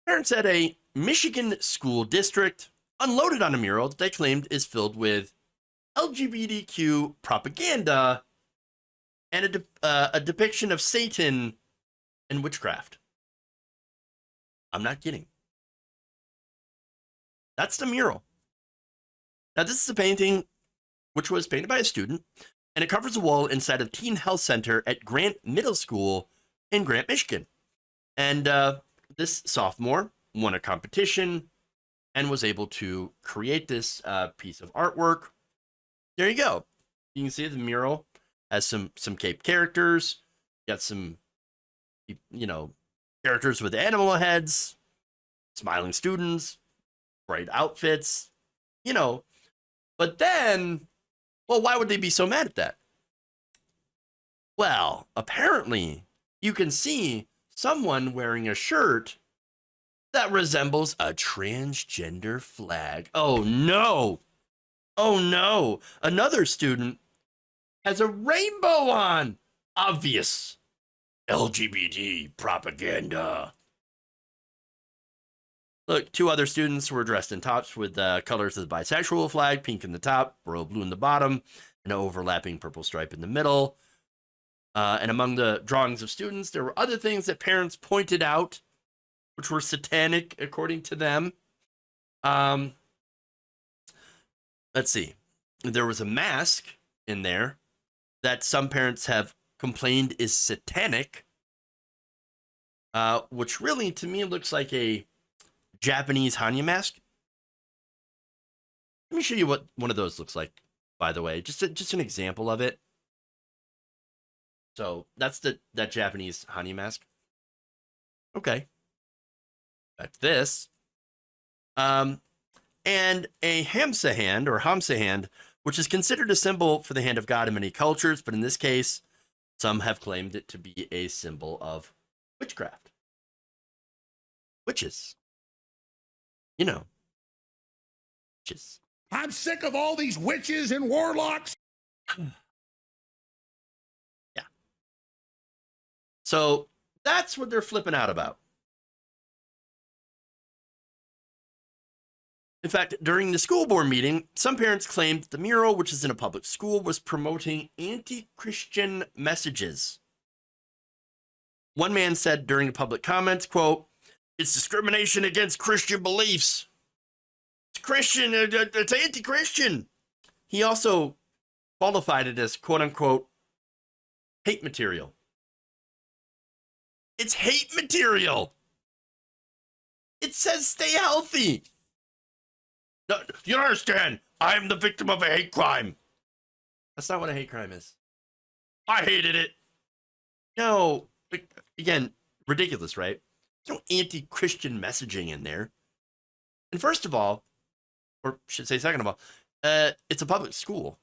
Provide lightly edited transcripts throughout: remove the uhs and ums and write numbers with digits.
Parents at a Michigan school district unloaded on a mural that they claimed is filled with LGBTQ propaganda and a depiction of Satan and witchcraft. I'm not kidding. That's the mural. Now, this is a painting which was painted by a student, and it covers a wall inside of Teen Health Center at Grant Middle School in Grant, Michigan. And this sophomore won a competition and was able to create this piece of artwork. There you go. You can see the mural has some cape characters. Got some, characters with animal heads, smiling students, bright outfits, But then, well, why would they be so mad at that? Well, apparently, you can see someone wearing a shirt that resembles a transgender flag. Oh no! Oh no! Another student has a rainbow on. Obvious LGBT propaganda. Look, two other students were dressed in tops with colors of the bisexual flag, pink in the top, royal blue in the bottom, an overlapping purple stripe in the middle. And among the drawings of students, there were other things that parents pointed out, which were satanic, according to them. Let's see. There was a mask in there that some parents have complained is satanic, which really, to me, looks like a Japanese Hanya mask. Let me show you what one of those looks like, by the way. Just an example of it. So that's that Japanese Hanya mask. Okay. Back to this. And a Hamsa hand, or Hamsa hand, which is considered a symbol for the hand of God in many cultures, but in this case, some have claimed it to be a symbol of witchcraft. Witches. Witches. I'm sick of all these witches and warlocks. Yeah. So that's what they're flipping out about. In fact, during the school board meeting, some parents claimed that the mural, which is in a public school, was promoting anti-Christian messages. One man said during the public comments, quote, "It's discrimination against Christian beliefs. It's Christian, it's anti-Christian." He also qualified it as, quote unquote, hate material. It's hate material. It says stay healthy. No, you don't understand. I'm the victim of a hate crime. That's not what a hate crime is. I hated it. No, again, ridiculous, right? There's no anti-Christian messaging in there. And first of all, or should say second of all, it's a public school.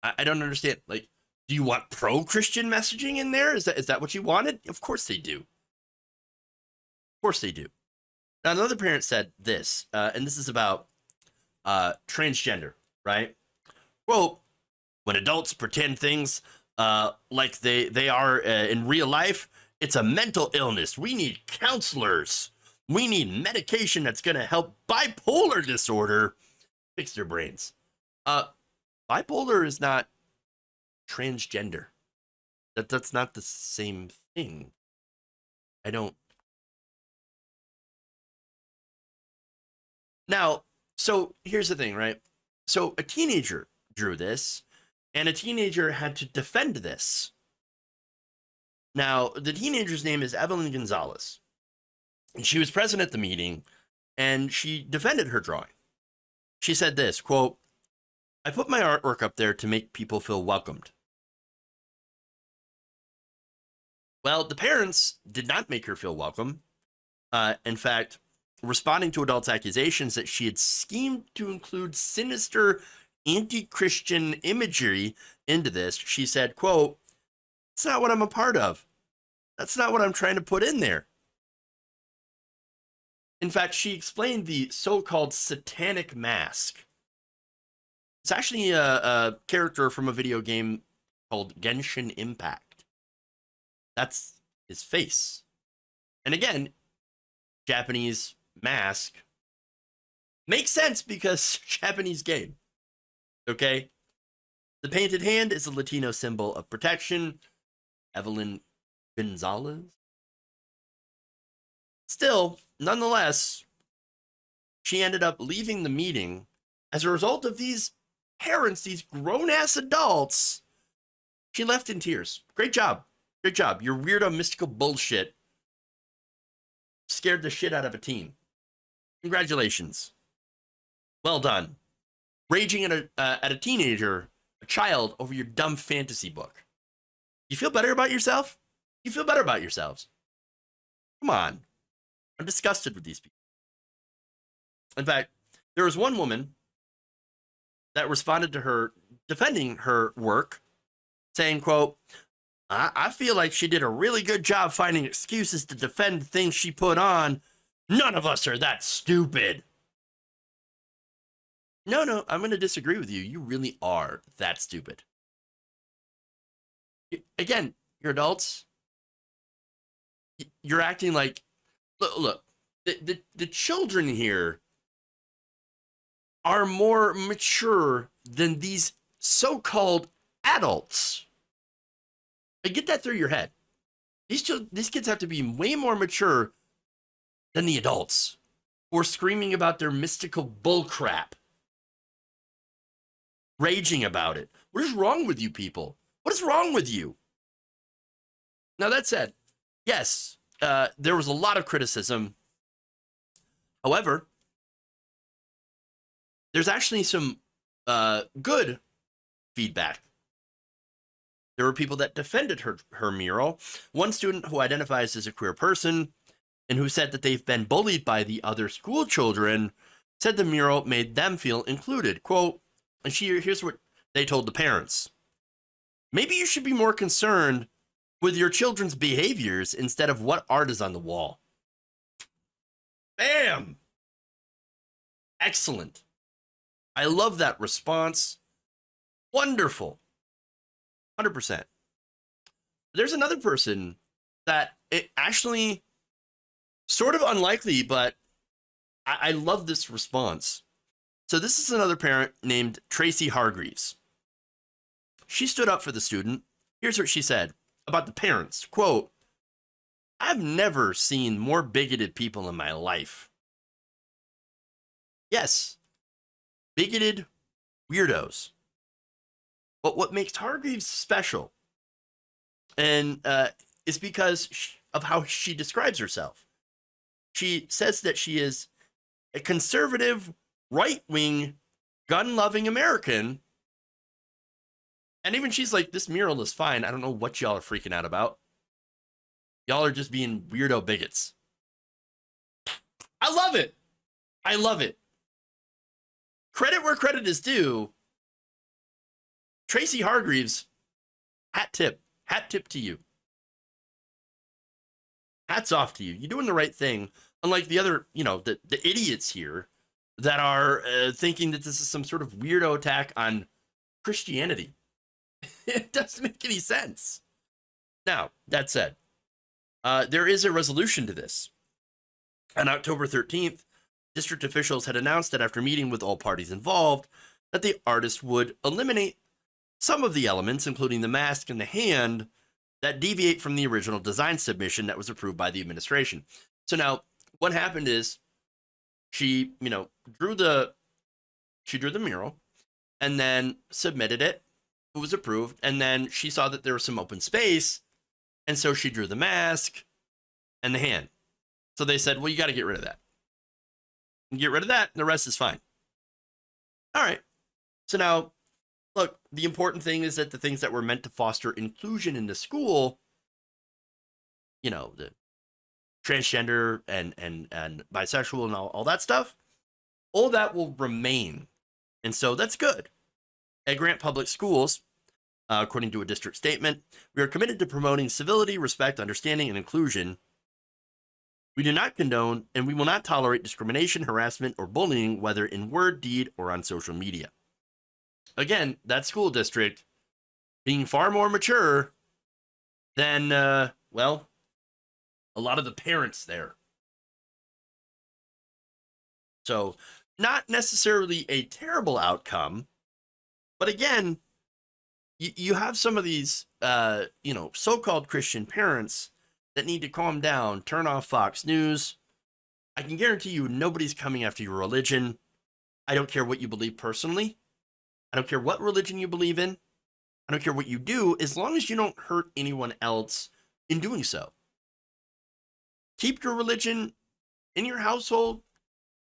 I don't understand. Like, do you want pro-Christian messaging in there? Is that what you wanted? Of course they do. Of course they do. Now, another parent said this, and this is about transgender, right? Well, when adults pretend things like they are in real life, it's a mental illness. We need counselors. We need medication that's going to help bipolar disorder fix their brains. Bipolar is not transgender. That's not the same thing. I don't. Now, so here's the thing, right? So a teenager drew this, and a teenager had to defend this. Now, the teenager's name is Evelyn Gonzalez, and she was present at the meeting, and she defended her drawing. She said this, quote, "I put my artwork up there to make people feel welcomed." Well, the parents did not make her feel welcome. In fact, responding to adults' accusations that she had schemed to include sinister anti-Christian imagery into this, she said, quote, "It's not what I'm a part of. That's not what I'm trying to put in there." In fact, she explained the so-called Satanic mask. It's actually a character from a video game called Genshin Impact. That's his face. And again, Japanese mask makes sense because Japanese game. Okay? The painted hand is a Latino symbol of protection. Evelyn Gonzalez. Still, nonetheless, she ended up leaving the meeting as a result of these parents, these grown-ass adults. She left in tears. Great job. Great job. Your weirdo mystical bullshit scared the shit out of a teen. Congratulations. Well done. Raging at a teenager, a child, over your dumb fantasy book. You feel better about yourself? You feel better about yourselves? Come on. I'm disgusted with these people. In fact, there was one woman that responded to her defending her work, saying, quote, I feel like she did a really good job finding excuses to defend things she put on. None of us are that stupid. No, I'm going to disagree with you. You really are that stupid. Again, you're adults. You're acting like, look, the children here are more mature than these so-called adults. I get that through your head. These kids have to be way more mature than the adults who are screaming about their mystical bullcrap, raging about it. What is wrong with you people? What is wrong with you? Now, that said, yes, there was a lot of criticism. However, there's actually some good feedback. There were people that defended her mural. One student who identifies as a queer person and who said that they've been bullied by the other school children said the mural made them feel included. Quote, and here's what they told the parents. Maybe you should be more concerned with your children's behaviors instead of what art is on the wall. Bam! Excellent. I love that response. Wonderful. 100%. There's another person that it actually sort of unlikely, but I love this response. So this is another parent named Tracy Hargreaves. She stood up for the student. Here's what she said about the parents. Quote, I've never seen more bigoted people in my life. Yes, bigoted weirdos. But what makes Hargreaves special and is because of how she describes herself. She says that she is a conservative, right-wing, gun-loving American. And even she's like, this mural is fine. I don't know what y'all are freaking out about. Y'all are just being weirdo bigots. I love it. I love it. Credit where credit is due. Tracy Hargreaves, hat tip to you. Hats off to you. You're doing the right thing. Unlike the other, the idiots here that are thinking that this is some sort of weirdo attack on Christianity. It doesn't make any sense. Now, that said, there is a resolution to this. On October 13th, district officials had announced that after meeting with all parties involved, that the artist would eliminate some of the elements, including the mask and the hand, that deviate from the original design submission that was approved by the administration. So now, what happened is she, drew the mural and then submitted it. It was approved, and then she saw that there was some open space, and so she drew the mask and the hand. So they said, well, you got to get rid of that. Get rid of that, and the rest is fine. All right. So now, look, the important thing is that the things that were meant to foster inclusion in the school, the transgender and bisexual and all that stuff, all that will remain. And so that's good. At Grant Public Schools, according to a district statement, we are committed to promoting civility, respect, understanding, and inclusion. We do not condone and we will not tolerate discrimination, harassment, or bullying, whether in word, deed, or on social media. Again, that school district being far more mature than, a lot of the parents there. So not necessarily a terrible outcome, but again, you have some of these, so-called Christian parents that need to calm down, turn off Fox News. I can guarantee you nobody's coming after your religion. I don't care what you believe personally. I don't care what religion you believe in. I don't care what you do, as long as you don't hurt anyone else in doing so. Keep your religion in your household,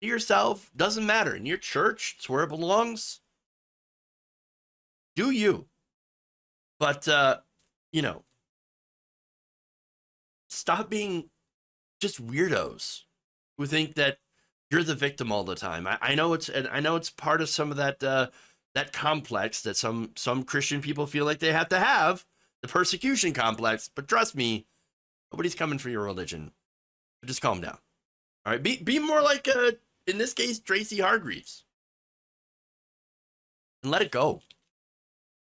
to yourself, doesn't matter. In your church, it's where it belongs. Do you. But, stop being just weirdos who think that you're the victim all the time. I know it's part of some of that complex that some Christian people feel like they have to have, the persecution complex. But trust me, nobody's coming for your religion. Just calm down. All right, be more like in this case, Tracy Hargreaves, and let it go.